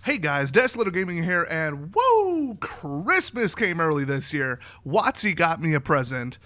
Hey guys, Little Gaming here, and whoa, Christmas came early this year. WOTC got me a present.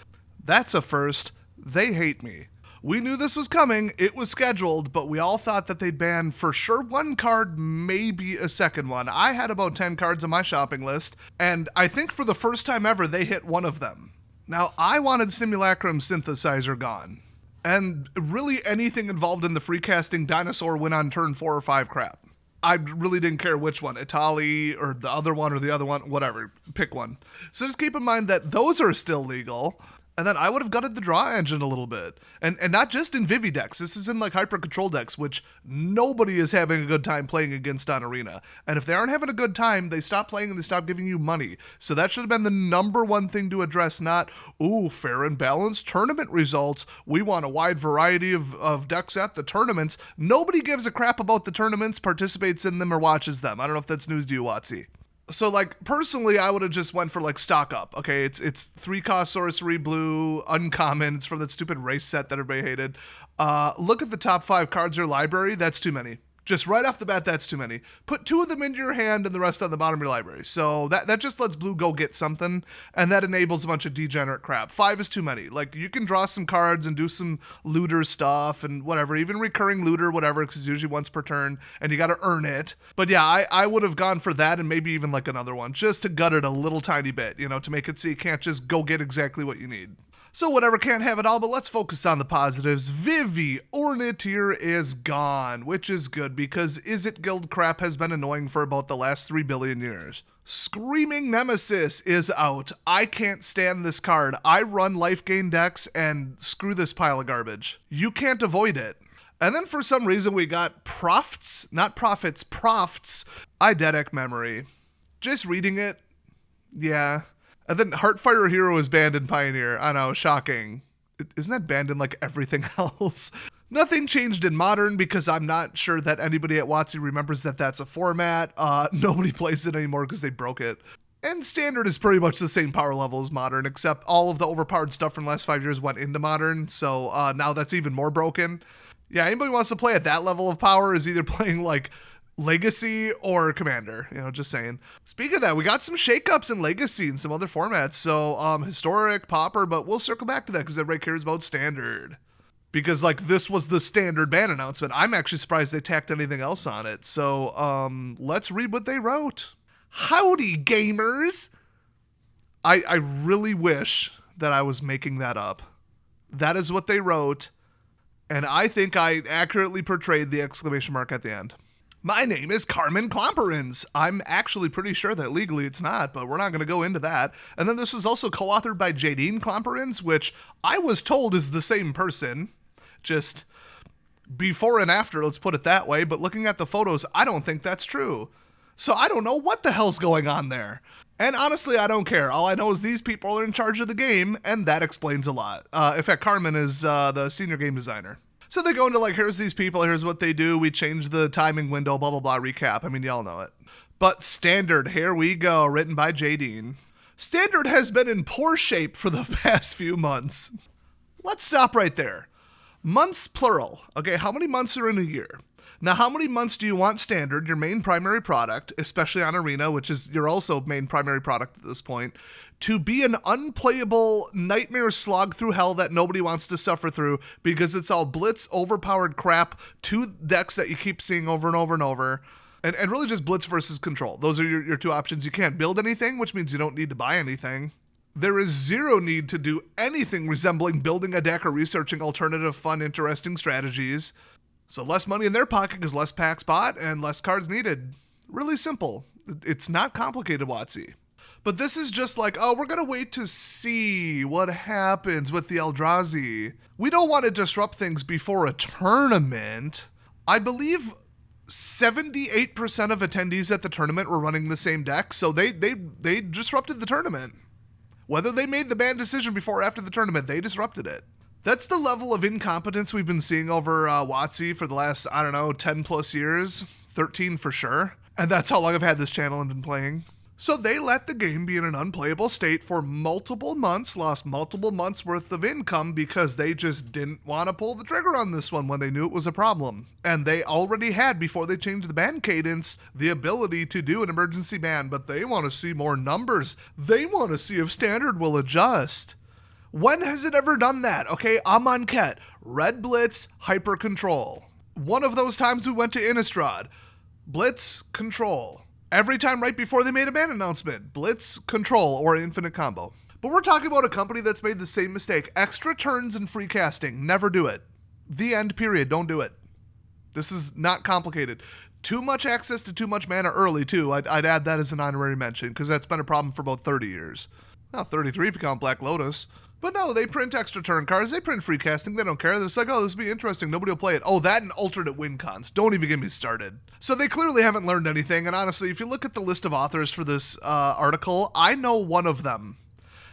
That's a first. They hate me. We knew this was coming, it was scheduled, but we all thought that they'd ban for sure one card, maybe a second one. I had about 10 cards on my shopping list, and I think for the first time ever, they hit one of them. Now, I wanted Simulacrum Synthesizer gone. And really anything involved in the free casting dinosaur win on turn 4 or 5 crap. I really didn't care which one, Italy or the other one, whatever, pick one. So just keep in mind that those are still legal, and then I would have gutted the draw engine a little bit. And not just in Vivi decks, this is in like hyper control decks, which nobody is having a good time playing against on Arena. And if they aren't having a good time, they stop playing and they stop giving you money. So that should have been the number one thing to address, not, ooh, fair and balanced tournament results. We want a wide variety of decks at the tournaments. Nobody gives a crap about the tournaments, participates in them, or watches them. I don't know if that's news to you, WotC. So, like, personally, I would have just went for, like, stock up, okay? It's 3-cost sorcery, blue, uncommon. It's from that stupid race set that everybody hated. Look at the top 5 cards in your library. That's too many. Just right off the bat, that's too many. Put 2 of them into your hand and the rest on the bottom of your library. So that just lets blue go get something, and that enables a bunch of degenerate crap. 5 is too many. Like, you can draw some cards and do some looter stuff and whatever, even recurring looter, whatever, because it's usually once per turn, and you got to earn it. But yeah, I would have gone for that and maybe even like another one, just to gut it a little tiny bit, you know, to make it so you can't just go get exactly what you need. So whatever, can't have it all, but let's focus on the positives. Vivi Ornithir is gone, which is good because Izzet Guild crap has been annoying for about the last 3 billion years. Screaming Nemesis is out. I can't stand this card. I run life gain decks and screw this pile of garbage. You can't avoid it. And then for some reason we got Profts, not Profits, Profts, Eidetic Memory. Just reading it, yeah. And then Heartfire Hero is banned in Pioneer. I know, shocking. Isn't that banned in like everything else? Nothing changed in Modern because I'm not sure that anybody at WotC remembers that that's a format. Nobody plays it anymore because they broke it. And Standard is pretty much the same power level as Modern, except all of the overpowered stuff from the last 5 years went into Modern, so now that's even more broken. Yeah, anybody who wants to play at that level of power is either playing like Legacy or Commander, you know, just saying. Speaking of that, we got some shakeups in Legacy and some other formats. So, Historic, Pauper, but we'll circle back to that because everybody cares about Standard. Because, like, this was the Standard ban announcement. I'm actually surprised they tacked anything else on it. So, let's read what they wrote. Howdy, gamers! I really wish that I was making that up. That is what they wrote. And I think I accurately portrayed the exclamation mark at the end. My name is Carmen Clomperins. I'm actually pretty sure that legally it's not, but we're not going to go into that. And then this was also co-authored by Jadine Clomperins, which I was told is the same person. Just before and after, let's put it that way. But looking at the photos, I don't think that's true. So I don't know what the hell's going on there. And honestly, I don't care. All I know is these people are in charge of the game, and that explains a lot. In fact, Carmen is the senior game designer. So they go into like, here's these people, here's what they do, we changed the timing window, blah, blah, blah, recap. I mean, y'all know it. But Standard, here we go, written by Jadine. Standard has been in poor shape for the past few months. Let's stop right there. Months, plural. Okay, how many months are in a year? Now, how many months do you want Standard, your main primary product, especially on Arena, which is your also main primary product at this point, to be an unplayable nightmare slog through hell that nobody wants to suffer through because it's all blitz, overpowered crap, 2 decks that you keep seeing over and over and over, and really just blitz versus control. Those are your 2 options. You can't build anything, which means you don't need to buy anything. There is 0 need to do anything resembling building a deck or researching alternative, fun, interesting strategies. So less money in their pocket because less packs bought and less cards needed. Really simple. It's not complicated, WotC. But this is just like, oh, we're going to wait to see what happens with the Eldrazi. We don't want to disrupt things before a tournament. I believe 78% of attendees at the tournament were running the same deck, so they disrupted the tournament. Whether they made the ban decision before or after the tournament, they disrupted it. That's the level of incompetence we've been seeing over WotC for the last, 10 plus years. 13 for sure. And that's how long I've had this channel and been playing. So they let the game be in an unplayable state for multiple months, lost multiple months worth of income because they just didn't want to pull the trigger on this one when they knew it was a problem. And they already had, before they changed the ban cadence, the ability to do an emergency ban, but they want to see more numbers. They want to see if standard will adjust. When has it ever done that? Okay, Amonkhet, Red Blitz, Hyper Control. One of those times we went to Innistrad, Blitz, Control. Every time right before they made a ban announcement, Blitz, Control, or Infinite Combo. But we're talking about a company that's made the same mistake. Extra turns and free casting. Never do it. The end, period. Don't do it. This is not complicated. Too much access to too much mana early, too. I'd add that as an honorary mention, because that's been a problem for about 30 years. Well, 33 if you count Black Lotus. But no, they print extra turn cards. They print free casting. They don't care. They're just like, oh, this will be interesting. Nobody will play it. Oh, that and alternate win cons. Don't even get me started. So they clearly haven't learned anything. And honestly, if you look at the list of authors for this article, I know one of them.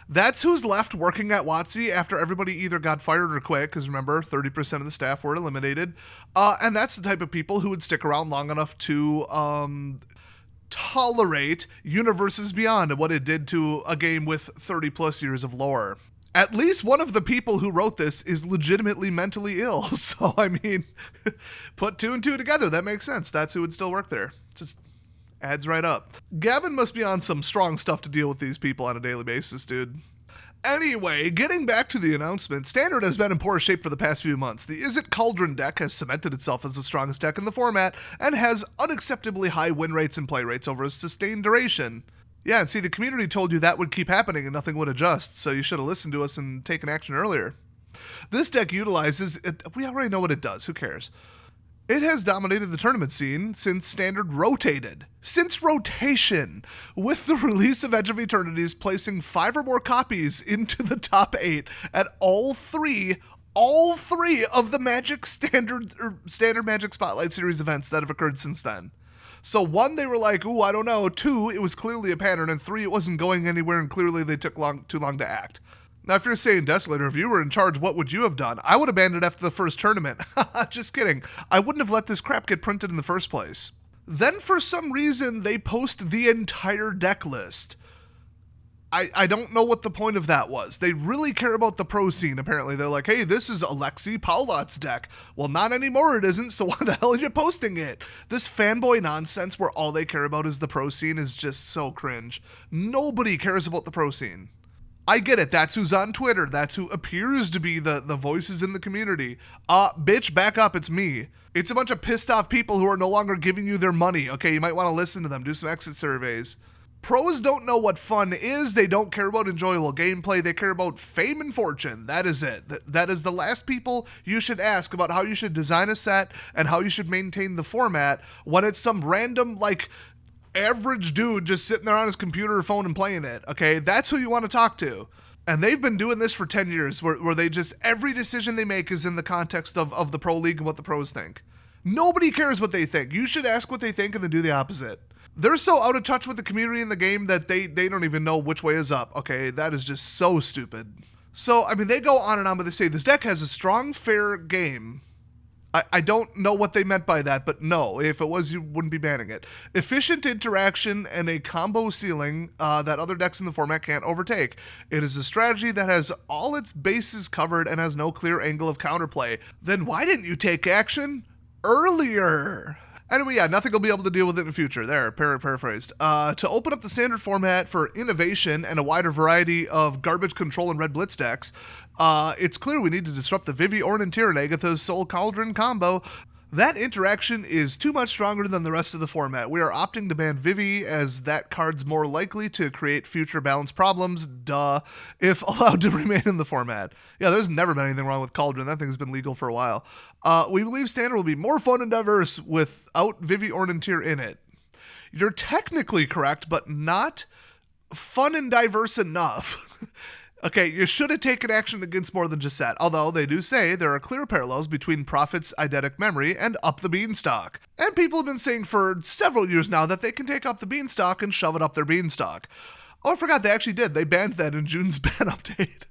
That's who's left working at WOTC after everybody either got fired or quit, because remember, 30% of the staff were eliminated. And that's the type of people who would stick around long enough to tolerate Universes Beyond and what it did to a game with 30 plus years of lore. At least one of the people who wrote this is legitimately mentally ill. So, I mean, put 2 and 2 together. That makes sense. That's who would still work there. Just adds right up. Gavin must be on some strong stuff to deal with these people on a daily basis, dude. Anyway, getting back to the announcement, Standard has been in poor shape for the past few months. The Izzet Cauldron deck has cemented itself as the strongest deck in the format and has unacceptably high win rates and play rates over a sustained duration. Yeah, and see, the community told you that would keep happening and nothing would adjust, so you should have listened to us and taken action earlier. This deck utilizes, we already know what it does, who cares? It has dominated the tournament scene since Standard rotated. Since rotation, with the release of Edge of Eternities placing 5 or more copies into the top 8 at all three of the Magic Standard Magic Spotlight Series events that have occurred since then. So 1, they were like, ooh, I don't know. 2, it was clearly a pattern. And 3, it wasn't going anywhere, and clearly they took too long to act. Now, if you're saying, Desolator, if you were in charge, what would you have done? I would have banned it after the first tournament. Just kidding. I wouldn't have let this crap get printed in the first place. Then, for some reason, they post the entire deck list. I don't know what the point of that was. They really care about the pro scene, apparently. They're like, hey, this is Alexei Paulat's deck. Well, not anymore, it isn't, so why the hell are you posting it? This fanboy nonsense where all they care about is the pro scene is just so cringe. Nobody cares about the pro scene. I get it, that's who's on Twitter. That's who appears to be the voices in the community. Bitch, back up, it's me. It's a bunch of pissed off people who are no longer giving you their money. Okay, you might want to listen to them, do some exit surveys. Pros don't know what fun is. They don't care about enjoyable gameplay. They care about fame and fortune. That is it. That is the last people you should ask about how you should design a set and how you should maintain the format when it's some random, like, average dude just sitting there on his computer or phone and playing it. Okay, that's who you want to talk to. And they've been doing this for 10 years where they just, every decision they make is in the context of the pro league and what the pros think. Nobody cares what they think. You should ask what they think and then do the opposite. They're so out of touch with the community in the game that they don't even know which way is up. Okay, that is just so stupid. So, I mean, they go on and on, but they say this deck has a strong, fair game. I don't know what they meant by that, but no, if it was, you wouldn't be banning it. Efficient interaction and a combo ceiling that other decks in the format can't overtake. It is a strategy that has all its bases covered and has no clear angle of counterplay. Then why didn't you take action earlier? Anyway, yeah, nothing will be able to deal with it in the future. There, paraphrased. To open up the standard format for innovation and a wider variety of garbage control and red blitz decks, it's clear we need to disrupt the Vivi, Ornn, and Tyr and Agatha's Soul Cauldron combo. That interaction is too much stronger than the rest of the format. We are opting to ban Vivi as that card's more likely to create future balance problems, if allowed to remain in the format. Yeah, there's never been anything wrong with Cauldron. That thing's been legal for a while. We believe Standard will be more fun and diverse without Vivi, Ornn, and Tyr in it. You're technically correct, but not fun and diverse enough. Okay, you should have taken action against more than just that, although they do say there are clear parallels between Prophet's eidetic memory and Up the Beanstalk. And people have been saying for several years now that they can take Up the Beanstalk and shove it up their beanstalk. Oh, I forgot they actually did. They banned that in June's ban update.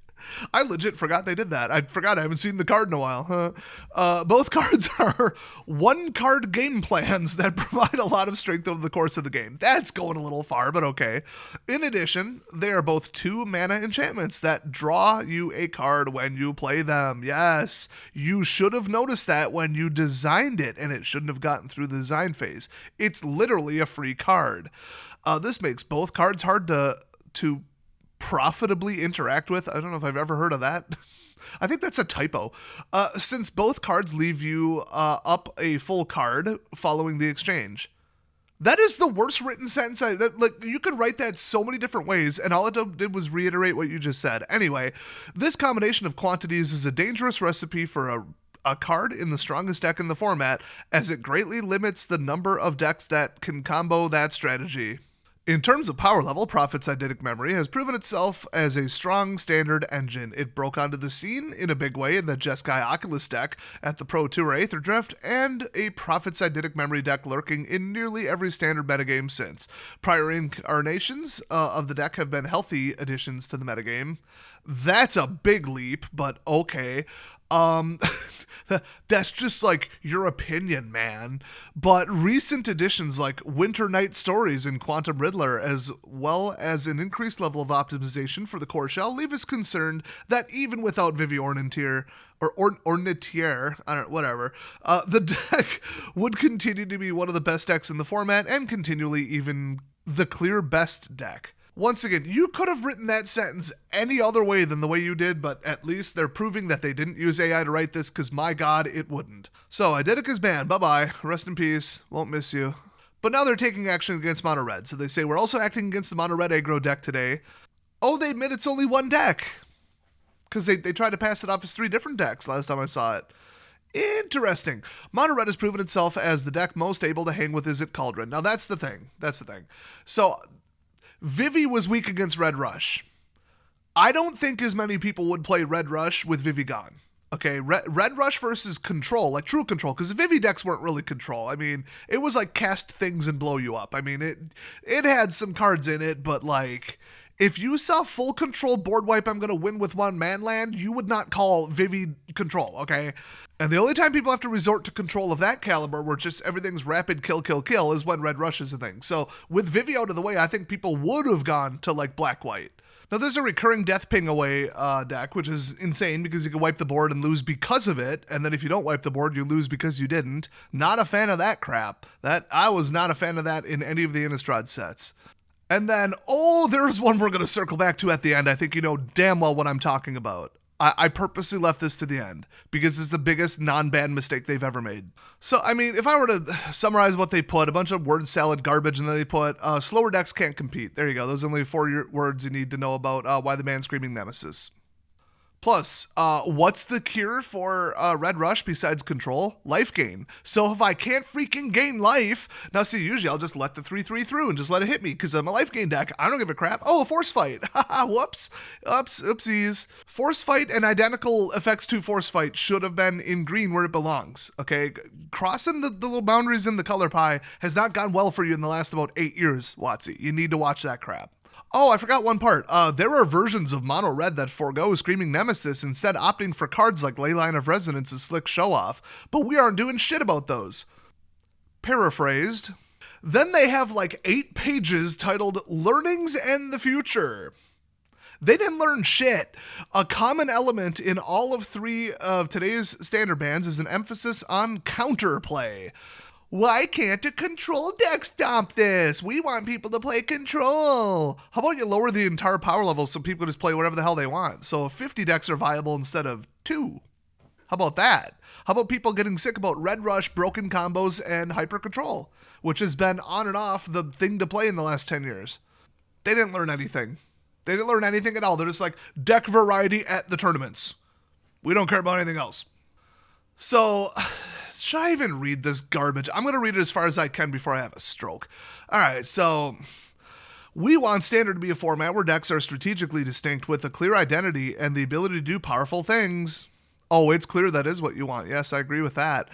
I legit forgot they did that. I forgot I haven't seen the card in a while. Both cards are one-card game plans that provide a lot of strength over the course of the game. That's going a little far, but okay. In addition, they are both 2 mana enchantments that draw you a card when you play them. Yes, you should have noticed that when you designed it, and it shouldn't have gotten through the design phase. It's literally a free card. This makes both cards hard to profitably interact with. I don't know if I've ever heard of that. I think that's a typo. Since both cards leave you up a full card following the exchange. That is the worst written sentence. You could write that so many different ways, and all it did was reiterate what you just said. Anyway, this combination of quantities is a dangerous recipe for a card in the strongest deck in the format, as it greatly limits the number of decks that can combo that strategy. In terms of power level, Prophet's Eidetic Memory has proven itself as a strong standard engine. It broke onto the scene in a big way in the Jeskai Oculus deck at the Pro Tour Aether Drift, and a Prophet's Eidetic Memory deck lurking in nearly every standard metagame since. Prior incarnations of the deck have been healthy additions to the metagame. That's a big leap, but okay. That's just like your opinion, man. But recent additions like Winter Night Stories and Quantum Riddler, as well as an increased level of optimization for the core shell, leave us concerned that even without Vivi Ornitier, Ornitier, I don't know, whatever, the deck would continue to be one of the best decks in the format and continually even the clear best deck. Once again, you could have written that sentence any other way than the way you did, but at least they're proving that they didn't use AI to write this, because my god, it wouldn't. So, Eidetic is banned. Bye-bye. Rest in peace. Won't miss you. But now they're taking action against Mono Red, so they say, we're also acting against the Mono Red aggro deck today. Oh, they admit it's only one deck. Because they tried to pass it off as 3 different decks last time I saw it. Interesting. Mono Red has proven itself as the deck most able to hang with Izzet Cauldron. Now, that's the thing. So, Vivi was weak against Red Rush. I don't think as many people would play Red Rush with Vivi gone. Okay, Red Rush versus Control, like true Control, because the Vivi decks weren't really Control. I mean, it was like cast things and blow you up. I mean, it had some cards in it, but like, if you saw full Control board wipe, I'm going to win with 1 man land, you would not call Vivi Control, okay? And the only time people have to resort to Control of that caliber, where just everything's rapid kill, is when Red Rush is a thing. So with Vivi out of the way, I think people would have gone to like Black-White. Now there's a recurring Death Ping Away deck, which is insane because you can wipe the board and lose because of it. And then if you don't wipe the board, you lose because you didn't. Not a fan of that crap. I was not a fan of that in any of the Innistrad sets. And then, there's one we're going to circle back to at the end. I think you know damn well what I'm talking about. I purposely left this to the end because it's the biggest non-ban mistake they've ever made. So, I mean, if I were to summarize what they put, a bunch of word salad garbage, and then they put, slower decks can't compete. There you go. Those are only 4 words you need to know about why the man screaming Nemesis. Plus, what's the cure for Red Rush besides Control? Life gain. So if I can't freaking gain life, now see, usually I'll just let the 3/3 through and just let it hit me because I'm a life gain deck. I don't give a crap. Oh, a Force Fight. Whoops. Oopsies. Force Fight and identical effects to Force Fight should have been in green where it belongs. Okay, crossing the little boundaries in the color pie has not gone well for you in the last about 8 years, WOTC. You need to watch that crap. Oh, I forgot one part. There are versions of Mono Red that forego Screaming Nemesis, instead opting for cards like Leyline of Resonance and Slick Show-Off, but we aren't doing shit about those. Paraphrased. Then they have like 8 pages titled Learnings and the Future. They didn't learn shit. A common element in all of 3 of today's standard bans is an emphasis on counterplay. Why can't a Control deck stomp this? We want people to play Control. How about you lower the entire power level so people just play whatever the hell they want? So 50 decks are viable instead of 2. How about that? How about people getting sick about Red Rush, broken combos, and Hyper Control, which has been on and off the thing to play in the last 10 years? They didn't learn anything. They didn't learn anything at all. They're just like, deck variety at the tournaments. We don't care about anything else. So, should I even read this garbage? I'm going to read it as far as I can before I have a stroke. All right, so we want Standard to be a format where decks are strategically distinct with a clear identity and the ability to do powerful things. Oh, it's clear that is what you want. Yes, I agree with that.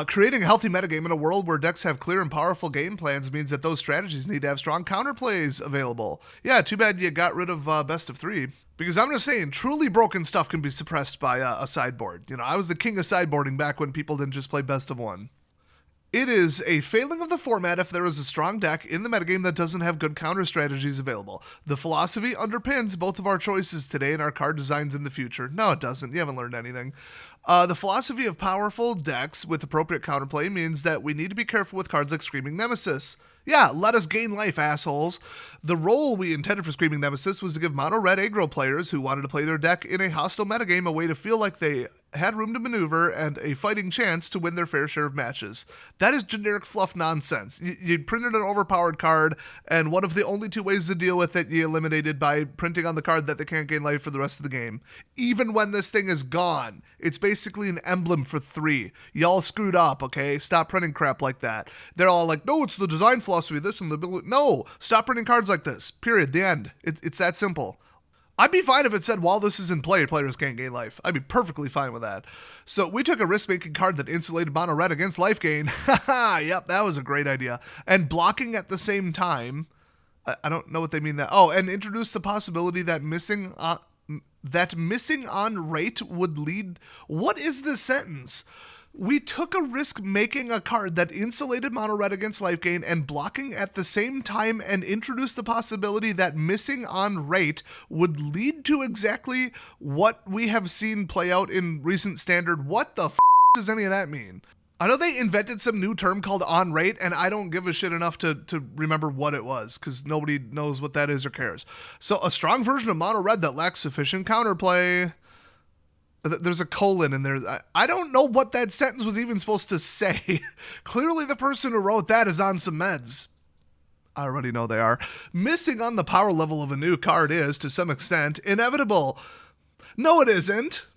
Creating a healthy metagame in a world where decks have clear and powerful game plans means that those strategies need to have strong counterplays available. Yeah, too bad you got rid of best of 3. Because I'm just saying, truly broken stuff can be suppressed by a sideboard. You know, I was the king of sideboarding back when people didn't just play best of 1. It is a failing of the format if there is a strong deck in the metagame that doesn't have good counter strategies available. The philosophy underpins both of our choices today and our card designs in the future. No, it doesn't. You haven't learned anything. The philosophy of powerful decks with appropriate counterplay means that we need to be careful with cards like Screaming Nemesis. Yeah, let us gain life, assholes. The role we intended for Screaming Nemesis was to give mono-red aggro players who wanted to play their deck in a hostile metagame a way to feel like they had room to maneuver and a fighting chance to win their fair share of matches. That is generic fluff nonsense. You printed an overpowered card, and one of the only 2 ways to deal with it you eliminated by printing on the card that they can't gain life for the rest of the game. Even when this thing is gone, it's basically an emblem for 3. Y'all screwed up, okay? Stop printing crap like that. They're all like, no, it's the design philosophy, this and the ability. No, stop printing cards like this. Period. The end. It's that simple. I'd be fine if it said, while this is in play, players can't gain life. I'd be perfectly fine with that. So we took a risk-making card that insulated mono red against life gain. Haha, yep, that was a great idea. And blocking at the same time, I don't know what they mean that. Oh, and introduced the possibility that missing on rate would lead. What is this sentence? We took a risk making a card that insulated mono red against life gain and blocking at the same time and introduced the possibility that missing on rate would lead to exactly what we have seen play out in recent standard. What the does any of that mean? I know they invented some new term called on rate, and I don't give a shit enough to remember what it was, because nobody knows what that is or cares. So a strong version of mono red that lacks sufficient counterplay. There's a colon in there. I don't know what that sentence was even supposed to say. Clearly the person who wrote that is on some meds. I already know they are. Missing on the power level of a new card is, to some extent, inevitable. No, it isn't.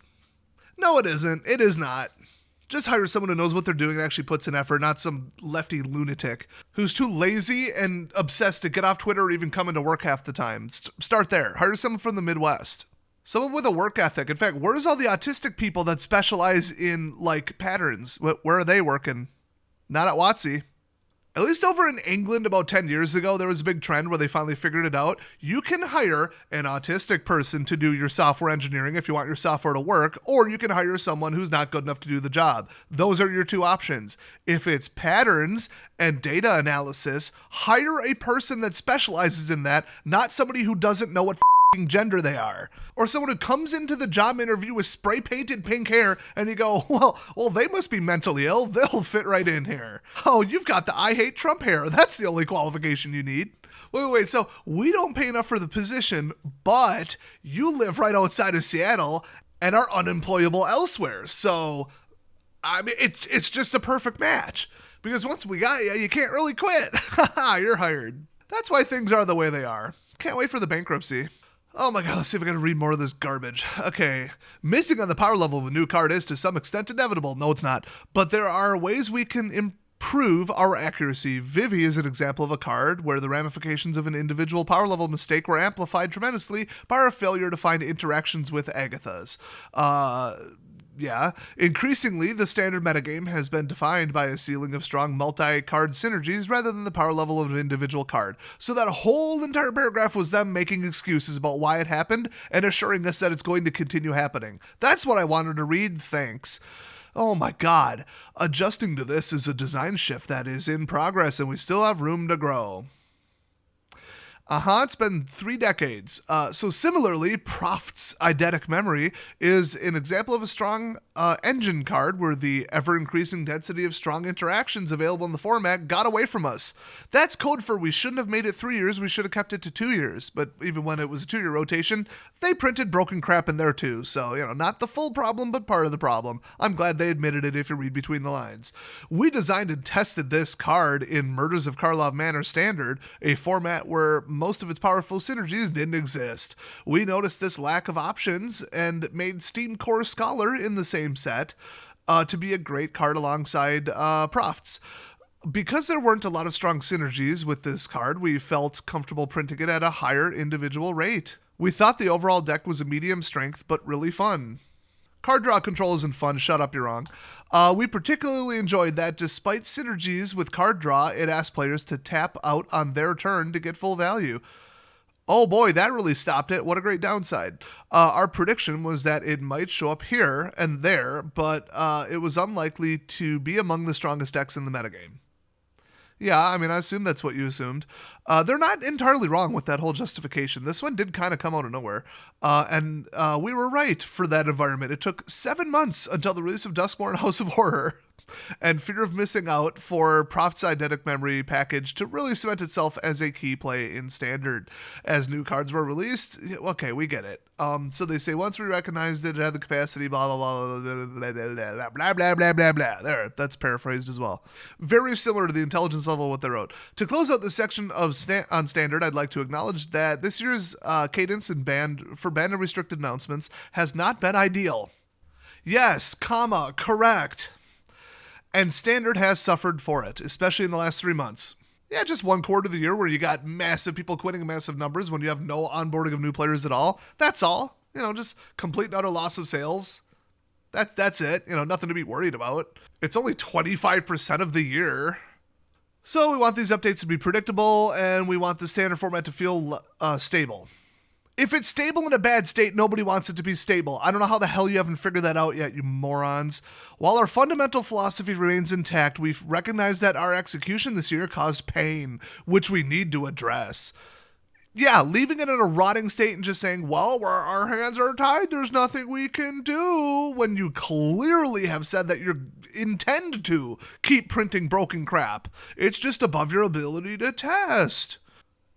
No, it isn't. It is not. Just hire someone who knows what they're doing and actually puts in effort, not some lefty lunatic who's too lazy and obsessed to get off Twitter or even come into work half the time. Start there. Hire someone from the Midwest. Someone with a work ethic. In fact, where's all the autistic people that specialize in, like, patterns? Where are they working? Not at WOTC. At least over in England about 10 years ago, there was a big trend where they finally figured it out. You can hire an autistic person to do your software engineering if you want your software to work, or you can hire someone who's not good enough to do the job. Those are your 2 options. If it's patterns and data analysis, hire a person that specializes in that, not somebody who doesn't know what gender they are, or someone who comes into the job interview with spray painted pink hair and you go, well, they must be mentally ill. They'll fit right in here. Oh, you've got the I hate Trump hair. That's the only qualification you need. Wait. So we don't pay enough for the position, but you live right outside of Seattle and are unemployable elsewhere. So, I mean, it's just a perfect match, because once we got you, you can't really quit. You're hired. That's why things are the way they are. Can't wait for the bankruptcy. Oh my god, let's see if I can read more of this garbage. Okay, missing on the power level of a new card is to some extent inevitable. No, it's not. But there are ways we can improve our accuracy. Vivi is an example of a card where the ramifications of an individual power level mistake were amplified tremendously by our failure to find interactions with Agatha's. Yeah, increasingly, the standard metagame has been defined by a ceiling of strong multi-card synergies rather than the power level of an individual card. So that whole entire paragraph was them making excuses about why it happened and assuring us that it's going to continue happening. That's what I wanted to read, thanks. Oh my god, adjusting to this is a design shift that is in progress and we still have room to grow. It's been 3 decades. So similarly, Proft's Eidetic Memory is an example of a strong engine card where the ever-increasing density of strong interactions available in the format got away from us. That's code for we shouldn't have made it 3 years, we should have kept it to 2 years. But even when it was a 2-year rotation, they printed broken crap in there too. So, not the full problem, but part of the problem. I'm glad they admitted it if you read between the lines. We designed and tested this card in Murders of Karlov Manor Standard, a format where most of its powerful synergies didn't exist. We noticed this lack of options and made Steam Core Scholar in the same set to be a great card alongside Proft's. Because there weren't a lot of strong synergies with this card, we felt comfortable printing it at a higher individual rate. We thought the overall deck was a medium strength, but really fun. Card draw control isn't fun. Shut up, you're wrong. We particularly enjoyed that despite synergies with card draw, it asked players to tap out on their turn to get full value. Oh boy, that really stopped it. What a great downside. Our prediction was that it might show up here and there, but it was unlikely to be among the strongest decks in the metagame. Yeah, I mean, I assume that's what you assumed. They're not entirely wrong with that whole justification. This one did kind of come out of nowhere. And we were right for that environment. It took 7 months until the release of Duskmourn House of Horror and Fear of Missing Out for Prophet's Eidetic Memory package to really cement itself as a key play in Standard. As new cards were released, okay, we get it. So they say once we recognized it had the capacity, blah, blah, blah, blah, blah, blah, blah, blah, blah, blah, blah. There, that's paraphrased as well. Very similar to the intelligence level of what they wrote. To close out this section of on Standard, I'd like to acknowledge that this year's cadence and banned and restricted announcements has not been ideal. Yes, comma, correct. And Standard has suffered for it, especially in the last 3 months. Yeah, just 1 quarter of the year where you got massive people quitting in massive numbers when you have no onboarding of new players at all. That's all. Just complete and utter loss of sales. That's it. Nothing to be worried about. It's only 25% of the year. So we want these updates to be predictable, and we want the Standard format to feel stable. If it's stable in a bad state, nobody wants it to be stable. I don't know how the hell you haven't figured that out yet, you morons. While our fundamental philosophy remains intact, we've recognized that our execution this year caused pain, which we need to address. Yeah, leaving it in a rotting state and just saying, well, our hands are tied, there's nothing we can do, when you clearly have said that you intend to keep printing broken crap. It's just above your ability to test.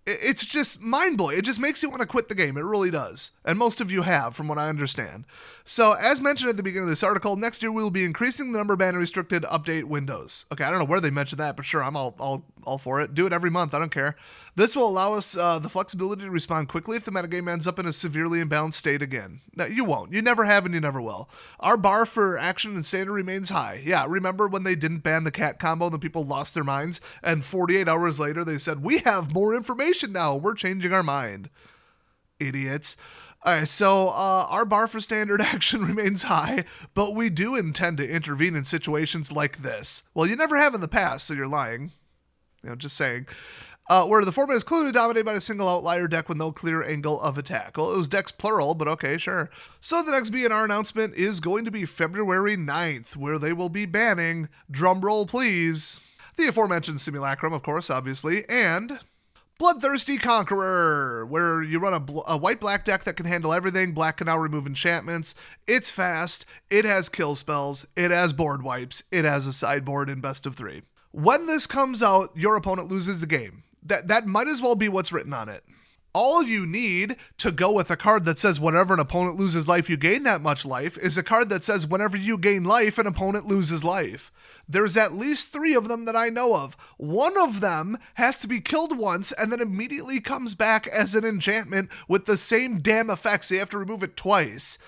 It's just mind-blowing. It just makes you want to quit the game. It really does. And most of you have, from what I understand. So, as mentioned at the beginning of this article, next year we will be increasing the number of ban-restricted update windows. Okay, I don't know where they mentioned that, but sure, I'm all for it. Do it every month. I don't care. This will allow us the flexibility to respond quickly if the metagame ends up in a severely imbalanced state again. Now, you won't. You never have and you never will. Our bar for action and Standard remains high. Yeah, remember when they didn't ban the cat combo and the people lost their minds? And 48 hours later they said, we have more information now. We're changing our mind. Idiots. Alright, so our bar for Standard action remains high, but we do intend to intervene in situations like this. Well, you never have in the past, so you're lying. Just saying. Where the format is clearly dominated by a single outlier deck with no clear angle of attack. Well, it was decks plural, but okay, sure. So the next BNR announcement is going to be February 9th, where they will be banning, drumroll please, the aforementioned Simulacrum, of course, obviously, and Bloodthirsty Conqueror, where you run a white-black deck that can handle everything. Black can now remove enchantments. It's fast. It has kill spells. It has board wipes. It has a sideboard in best of 3. When this comes out, your opponent loses the game. That might as well be what's written on it. All you need to go with a card that says whenever an opponent loses life, you gain that much life is a card that says whenever you gain life, an opponent loses life. There's at least 3 of them that I know of. One of them has to be killed once and then immediately comes back as an enchantment with the same damn effects. They have to remove it twice.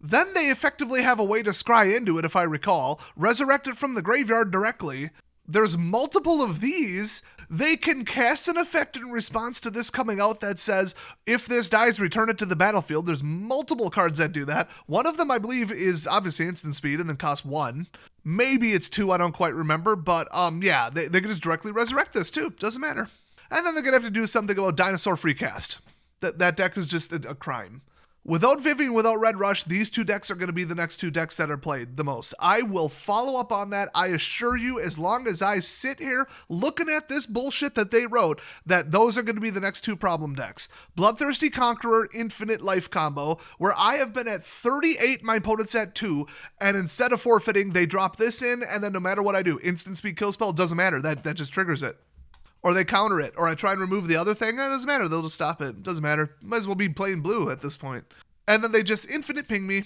Then they effectively have a way to scry into it, if I recall, resurrect it from the graveyard directly. There's multiple of these. They can cast an effect in response to this coming out that says, if this dies, return it to the battlefield. There's multiple cards that do that. One of them, I believe, is obviously instant speed and then costs 1. Maybe it's 2, I don't quite remember. But yeah, they can just directly resurrect this too. Doesn't matter. And then they're going to have to do something about dinosaur free cast. That deck is just a crime. Without Vivian, without Red Rush, these 2 decks are going to be the next 2 decks that are played the most. I will follow up on that. I assure you, as long as I sit here looking at this bullshit that they wrote, that those are going to be the next 2 problem decks. Bloodthirsty Conqueror, Infinite Life combo, where I have been at 38, my opponent's at 2, and instead of forfeiting, they drop this in, and then no matter what I do, instant speed kill spell, doesn't matter. That just triggers it. Or they counter it, or I try and remove the other thing, it doesn't matter, they'll just stop it. Doesn't matter. Might as well be playing blue at this point. And then they just infinite ping me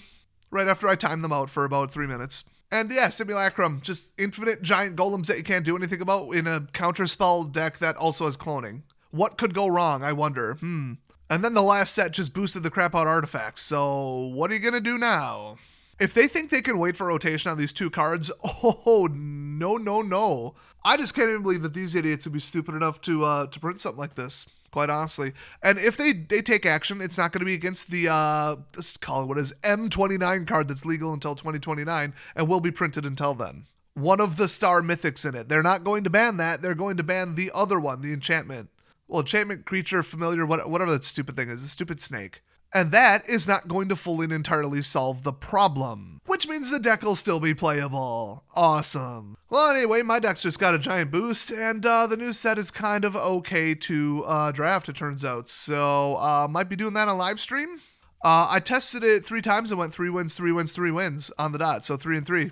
right after I time them out for about 3 minutes. And yeah, Simulacrum, just infinite giant golems that you can't do anything about in a counterspell deck that also has cloning. What could go wrong, I wonder? And then the last set just boosted the crap out artifacts, so what are you gonna do now? If they think they can wait for rotation on these 2 cards, oh, no. I just can't even believe that these idiots would be stupid enough to print something like this. quite honestly. And if they take action, it's not going to be against the, let's call it what is M29 card that's legal until 2029 and will be printed until then. One of the star mythics in it. They're not going to ban that. They're going to ban the other one, the enchantment. Well, enchantment, creature, familiar, whatever that stupid thing is, a stupid snake. And that is not going to fully and entirely solve the problem, which means the deck will still be playable. Awesome. Well, anyway, my deck's just got a giant boost, and the new set is kind of okay to draft, it turns out. So, might be doing that on live stream. I tested it 3 times and went 3 wins, 3 wins, 3 wins on the dot, so 3 and 3.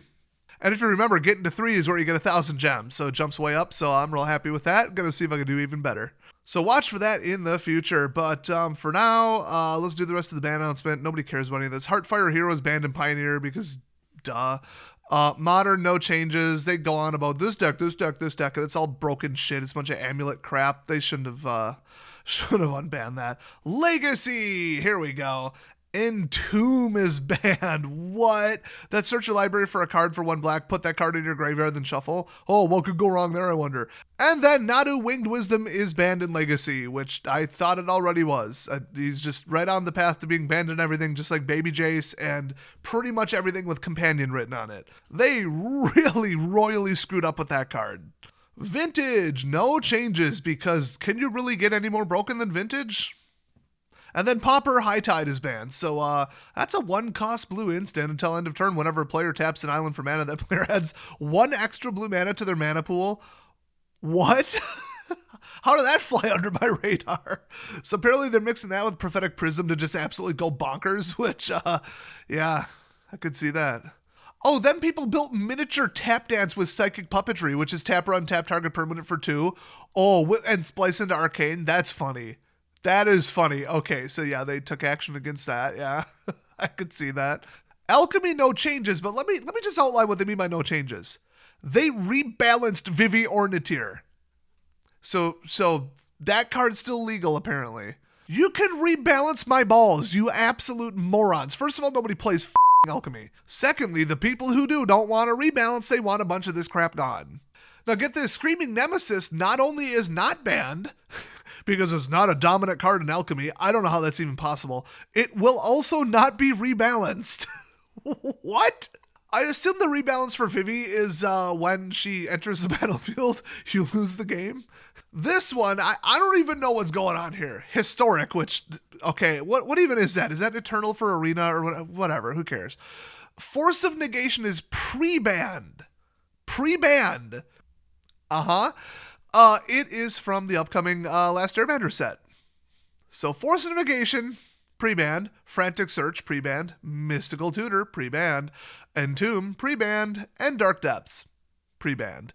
And if you remember, getting to 3 is where you get 1,000 gems, so it jumps way up, so I'm real happy with that. Gonna see if I can do even better. So watch for that in the future, but for now, let's do the rest of the ban announcement. Nobody cares about any of this. Heartfire Hero is banned in Pioneer because, duh. Modern, no changes. They go on about this deck, and it's all broken shit. It's a bunch of amulet crap. They shouldn't have unbanned that. Legacy! Here we go. Entomb is banned. What? That search your library for a card for 1 black, put that card in your graveyard, then shuffle. Oh, what could go wrong there, I wonder? And then Nadu Winged Wisdom is banned in Legacy, which I thought it already was. He's just right on the path to being banned in everything, just like Baby Jace and pretty much everything with Companion written on it. They really royally screwed up with that card. Vintage, no changes, because can you really get any more broken than Vintage? And then Pauper High Tide is banned. So that's a 1-cost blue instant until end of turn. Whenever a player taps an island for mana, that player adds 1 extra blue mana to their mana pool. What? How did that fly under my radar? So apparently they're mixing that with Prophetic Prism to just absolutely go bonkers, which, yeah, I could see that. Oh, then people built miniature tap dance with Psychic Puppetry, which is tap run, tap target permanent for 2. Oh, and splice into Arcane. That's funny. That is funny. Okay, so yeah, they took action against that. Yeah, I could see that. Alchemy, no changes, but let me just outline what they mean by no changes. They rebalanced Vivi Ornithir. So that card's still legal, apparently. You can rebalance my balls, you absolute morons. First of all, nobody plays Alchemy. Secondly, the people who do don't want to rebalance, they want a bunch of this crap gone. Now get this, Screaming Nemesis not only is not banned, because it's not a dominant card in Alchemy, I don't know how that's even possible, it will also not be rebalanced. What? I assume the rebalance for Vivi is when she enters the battlefield, you lose the game. This one, I don't even know what's going on here. Historic, which, okay, what even is that? Is that Eternal for Arena or whatever? Who cares? Force of Negation is pre-banned. Pre-banned. It is from the upcoming Last Airbender set. So Force of Negation, pre-banned. Frantic Search, pre-banned. Mystical Tutor, pre-banned. Entomb, pre-banned. And Dark Depths, pre-banned.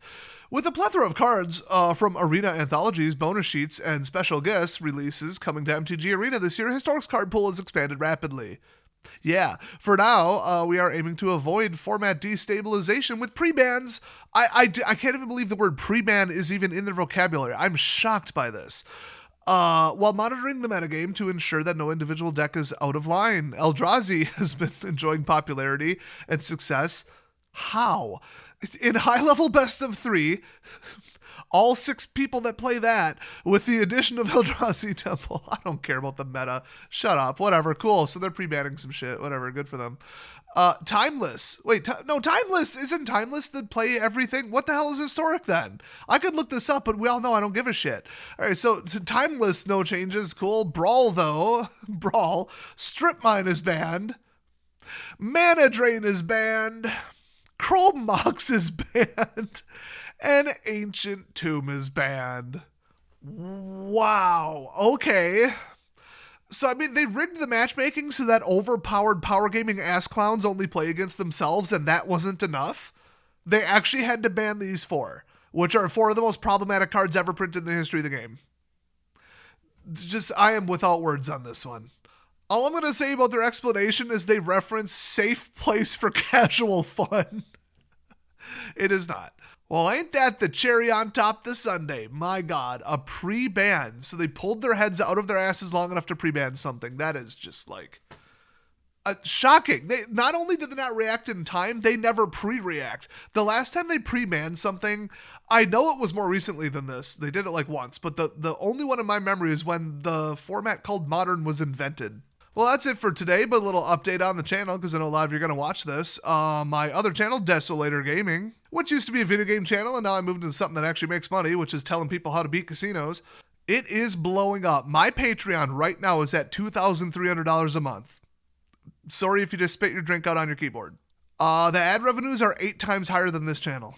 With a plethora of cards from Arena anthologies, bonus sheets, and special guest releases coming to MTG Arena this year, Historic's card pool has expanded rapidly. Yeah, for now, we are aiming to avoid format destabilization with pre-bans. I can't even believe the word pre-ban is even in their vocabulary. I'm shocked by this. While monitoring the metagame to ensure that no individual deck is out of line, Eldrazi has been enjoying popularity and success. How? In high-level best of 3, all 6 people that play that, with the addition of Eldrazi Temple. I don't care about the meta. Shut up. Whatever. Cool. So they're pre-banning some shit. Whatever. Good for them. Timeless. Wait, no, Timeless. Isn't Timeless that play everything? What the hell is Historic then? I could look this up, but we all know I don't give a shit. All right, so Timeless, no changes. Cool. Brawl, though. Brawl. Strip Mine is banned. Mana Drain is banned. Chrome Mox is banned. And Ancient Tomb is banned. Wow. Okay. So, I mean, they rigged the matchmaking so that overpowered power gaming ass clowns only play against themselves, and that wasn't enough. They actually had to ban these 4, which are 4 of the most problematic cards ever printed in the history of the game. Just, I am without words on this one. All I'm going to say about their explanation is they reference safe place for casual fun. It is not. Well, ain't that the cherry on top this Sunday? My God, a pre-ban. So they pulled their heads out of their asses long enough to pre-ban something. That is just like, Shocking. They not only did they not react in time, they never pre-react. The last time they pre-manned something, I know it was more recently than this. They did it like once, but the only one in my memory is when the format called Modern was invented. Well, that's it for today, but a little update on the channel, because I know a lot of you are going to watch this. My other channel, Desolator Gaming, which used to be a video game channel, and now I moved into something that actually makes money, which is telling people how to beat casinos. It is blowing up. My Patreon right now is at $2,300 a month. Sorry if you just spit your drink out on your keyboard. The ad revenues are 8 times higher than this channel.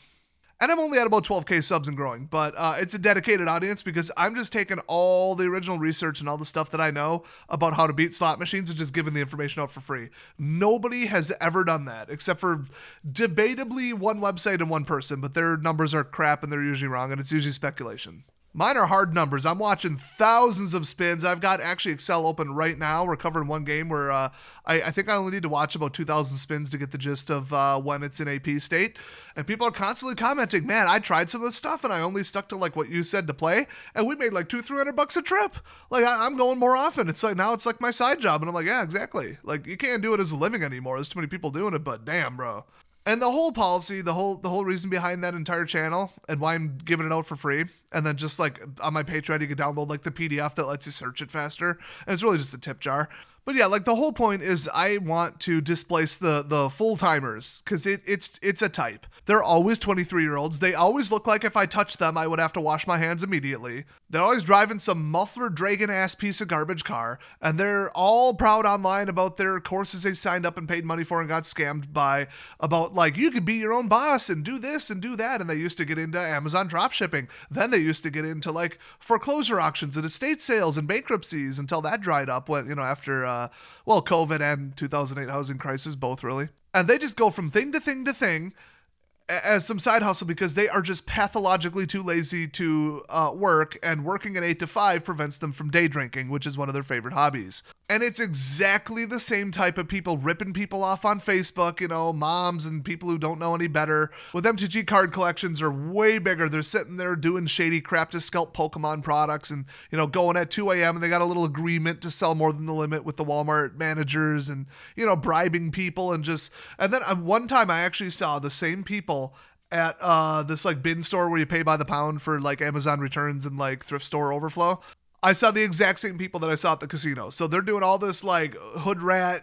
And I'm only at about 12K subs and growing, but it's a dedicated audience because I'm just taking all the original research and all the stuff that I know about how to beat slot machines and just giving the information out for free. Nobody has ever done that, except for debatably one website and one person, but their numbers are crap and they're usually wrong, and it's usually speculation. Mine are hard numbers. I'm watching thousands of spins. I've got actually Excel open right now. We're covering one game where I think I only need to watch about 2,000 spins to get the gist of when it's in AP state. And people are constantly commenting, man, I tried some of this stuff and I only stuck to like what you said to play. And we made like $200-300 a trip. Like I'm going more often. It's like now it's like my side job. And I'm like, yeah, exactly. Like you can't do it as a living anymore. There's too many people doing it, but damn, bro. And the whole policy, the whole reason behind that entire channel and why I'm giving it out for free, and then just like on my Patreon, you can download like the PDF that lets you search it faster. And it's really just a tip jar. But yeah, like the whole point is I want to displace the full-timers because it's a type. They're always 23-year-olds. They always look like if I touch them, I would have to wash my hands immediately. They're always driving some muffler dragon-ass piece of garbage car, and they're all proud online about their courses they signed up and paid money for and got scammed by about like, you could be your own boss and do this and do that. And they used to get into Amazon dropshipping. Then they used to get into like foreclosure auctions and estate sales and bankruptcies until that dried up when, after COVID and 2008 housing crisis, both really. And they just go from thing to thing to thing as some side hustle because they are just pathologically too lazy to work, and working at 8 to 5 prevents them from day drinking, which is one of their favorite hobbies. And it's exactly the same type of people ripping people off on Facebook, moms and people who don't know any better. With MTG card collections are way bigger. They're sitting there doing shady crap to scalp Pokemon products and, going at 2 a.m. and they got a little agreement to sell more than the limit with the Walmart managers and, bribing people and then one time I actually saw the same people at this like bin store where you pay by the pound for like Amazon returns and like thrift store overflow. I saw the exact same people that I saw at the casino. So they're doing all this like hood rat,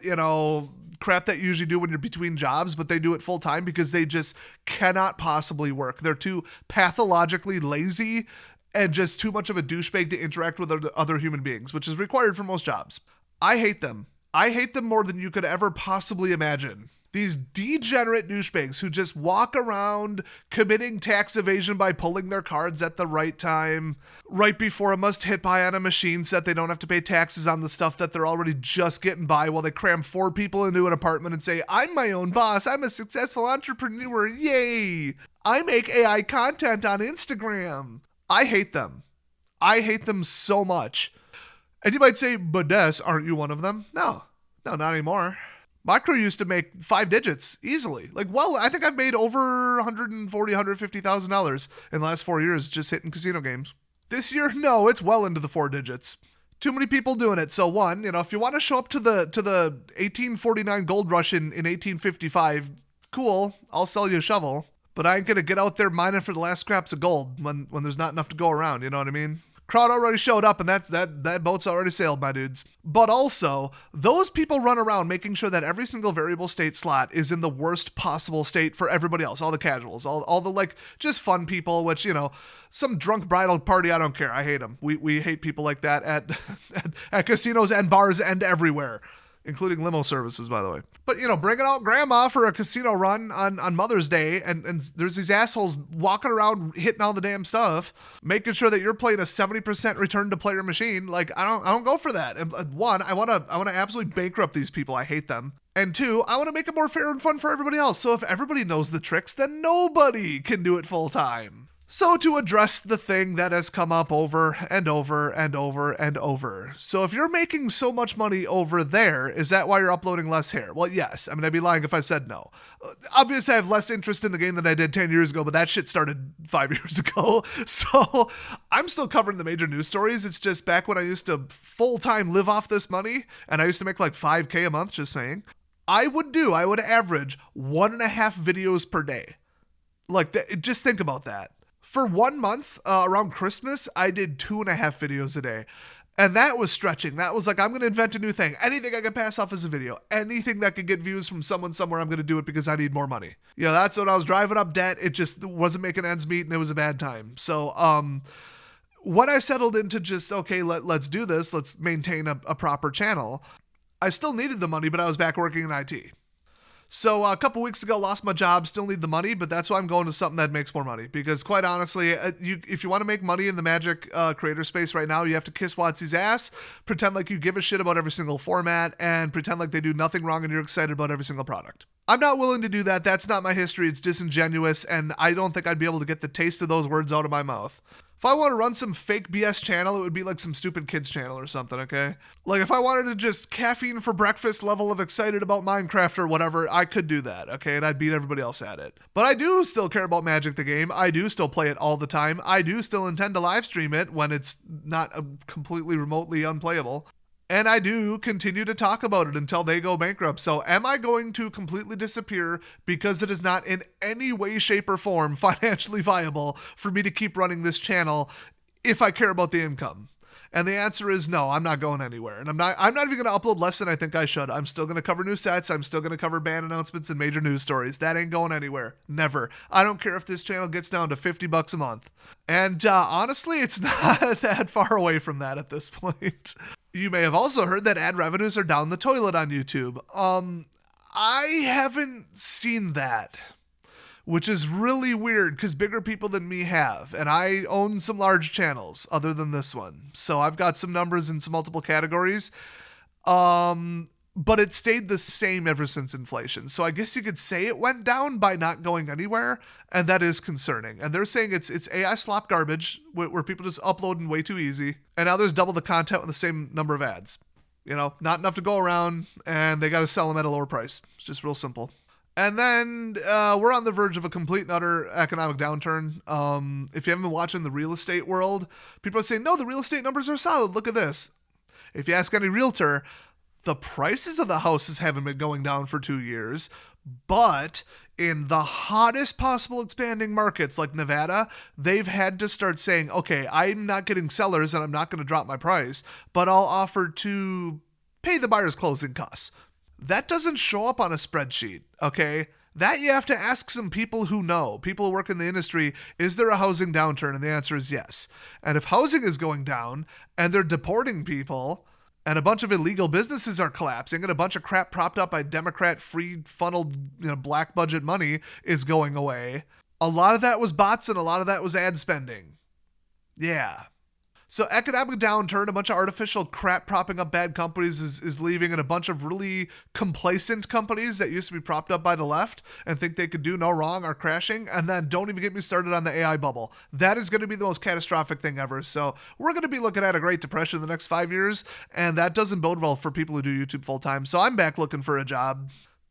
crap that you usually do when you're between jobs, but they do it full time because they just cannot possibly work. They're too pathologically lazy and just too much of a douchebag to interact with other human beings, which is required for most jobs. I hate them. I hate them more than you could ever possibly imagine. These degenerate douchebags who just walk around committing tax evasion by pulling their cards at the right time, right before a must hit buy on a machine so that they don't have to pay taxes on the stuff that they're already just getting by while they cram 4 people into an apartment and say, I'm my own boss, I'm a successful entrepreneur, yay! I make AI content on Instagram. I hate them. I hate them so much. And you might say, but Des, aren't you one of them? No, not anymore. My crew used to make 5 digits easily. I think I've made over $140,000, $150,000 in the last 4 years just hitting casino games. This year, no, it's well into the 4 digits. Too many people doing it. So one, if you want to show up to the 1849 gold rush in 1855, cool, I'll sell you a shovel. But I ain't gonna get out there mining for the last scraps of gold when there's not enough to go around, you know what I mean? Crowd already showed up and that boat's already sailed, my dudes. But also, those people run around making sure that every single variable state slot is in the worst possible state for everybody else, all the casuals, all the just fun people, which, some drunk bridal party, I don't care. I hate them. We hate people like that at casinos and bars and everywhere. Including limo services, by the way. But, bringing out grandma for a casino run on Mother's Day, and there's these assholes walking around hitting all the damn stuff, making sure that you're playing a 70% return to player machine. I don't go for that. And one, I want to absolutely bankrupt these people. I hate them. And two, I want to make it more fair and fun for everybody else. So if everybody knows the tricks, then nobody can do it full time. So to address the thing that has come up over and over and over and over. So if you're making so much money over there, is that why you're uploading less here? Well, yes. I mean, I'd be lying if I said no. Obviously, I have less interest in the game than I did 10 years ago, but that shit started 5 years ago. So I'm still covering the major news stories. It's just back when I used to full-time live off this money, and I used to make like $5K a month, just saying. I would average 1.5 videos per day. Like, just think about that. For 1 month around Christmas, I did 2.5 videos a day. And that was stretching. That was like, I'm going to invent a new thing. Anything I can pass off as a video. Anything that could get views from someone somewhere, I'm going to do it because I need more money. You know, that's when I was driving up debt. It just wasn't making ends meet and it was a bad time. So when I settled into just, okay, let's do this. Let's maintain a proper channel. I still needed the money, but I was back working in IT. So a couple weeks ago, lost my job, still need the money, but that's why I'm going to something that makes more money. Because quite honestly, if you want to make money in the Magic creator space right now, you have to kiss WOTC's ass, pretend like you give a shit about every single format, and pretend like they do nothing wrong and you're excited about every single product. I'm not willing to do that. That's not my history. It's disingenuous, and I don't think I'd be able to get the taste of those words out of my mouth. If I want to run some fake BS channel, it would be like some stupid kids channel or something, okay? Like if I wanted to just caffeine for breakfast level of excited about Minecraft or whatever, I could do that, okay? And I'd beat everybody else at it. But I do still care about Magic the game. I do still play it all the time. I do still intend to live stream it when it's not completely remotely unplayable. And I do continue to talk about it until they go bankrupt. So am I going to completely disappear because it is not in any way, shape, or form financially viable for me to keep running this channel if I care about the income? And the answer is no, I'm not going anywhere. And I'm not even going to upload less than I think I should. I'm still going to cover new sets. I'm still going to cover band announcements and major news stories. That ain't going anywhere. Never. I don't care if this channel gets down to $50 a month. And honestly, it's not that far away from that at this point. You may have also heard that ad revenues are down the toilet on YouTube. I haven't seen that, which is really weird because bigger people than me have, and I own some large channels other than this one. So I've got some numbers in some multiple categories. But it stayed the same ever since inflation. So I guess you could say it went down by not going anywhere, and that is concerning. And they're saying it's AI slop garbage where people just uploading way too easy. And now there's double the content with the same number of ads. You know, not enough to go around, and they got to sell them at a lower price. It's just real simple. And then we're on the verge of a complete and utter economic downturn. If you haven't been watching the real estate world, people are saying, no, the real estate numbers are solid. Look at this. If you ask any realtor, the prices of the houses haven't been going down for 2 years, but in the hottest possible expanding markets like Nevada, they've had to start saying, okay, I'm not getting sellers and I'm not going to drop my price, but I'll offer to pay the buyer's closing costs. That doesn't show up on a spreadsheet, okay? That you have to ask some people who know, people who work in the industry, is there a housing downturn? And the answer is yes. And if housing is going down and they're deporting people, and a bunch of illegal businesses are collapsing, and a bunch of crap propped up by Democrat free funneled, black budget money is going away. A lot of that was bots and a lot of that was ad spending. Yeah. So economic downturn, a bunch of artificial crap propping up bad companies is leaving, and a bunch of really complacent companies that used to be propped up by the left and think they could do no wrong are crashing. And then don't even get me started on the AI bubble. That is going to be the most catastrophic thing ever. So we're going to be looking at a Great Depression in the next 5 years, and that doesn't bode well for people who do YouTube full time. So I'm back looking for a job.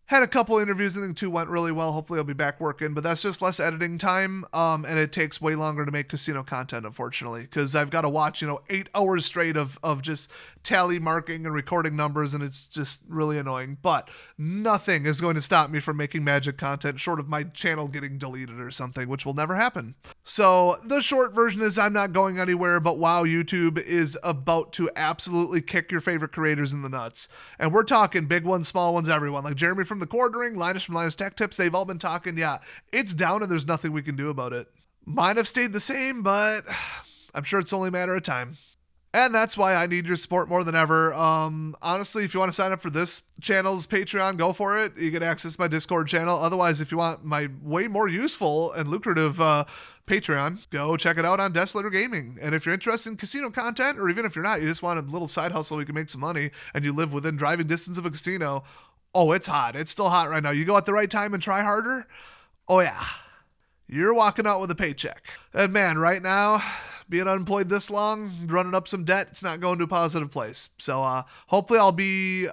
Had a couple interviews, I think 2 went really well. Hopefully I'll be back working, but that's just less editing time, and it takes way longer to make casino content, unfortunately, because I've got to watch, 8 hours straight of just tally marking and recording numbers, and it's just really annoying. But nothing is going to stop me from making Magic content short of my channel getting deleted or something, which will never happen. So the short version is I'm not going anywhere, but wow, YouTube is about to absolutely kick your favorite creators in the nuts. And we're talking big ones, small ones, everyone. Like Jeremy from The Quartering, Linus from Linus Tech Tips, they've all been talking, yeah, it's down and there's nothing we can do about it. Mine have stayed the same, but I'm sure it's only a matter of time. And that's why I need your support more than ever. Honestly, if you want to sign up for this channel's Patreon, go for it. You get access to my Discord channel. Otherwise, if you want my way more useful and lucrative Patreon, go check it out on Desolator Gaming. And if you're interested in casino content, or even if you're not, you just want a little side hustle where you can make some money, and you live within driving distance of a casino, oh, it's hot. It's still hot right now. You go at the right time and try harder, oh yeah. you're walking out with a paycheck. And man, right now, being unemployed this long, running up some debt, it's not going to a positive place. So hopefully I'll be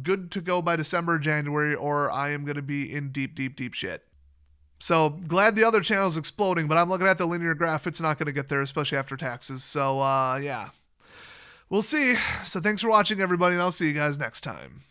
good to go by December, January, or I am going to be in deep, deep, deep shit. So glad the other channel is exploding, but I'm looking at the linear graph. It's not going to get there, especially after taxes. So yeah, we'll see. So thanks for watching, everybody, and I'll see you guys next time.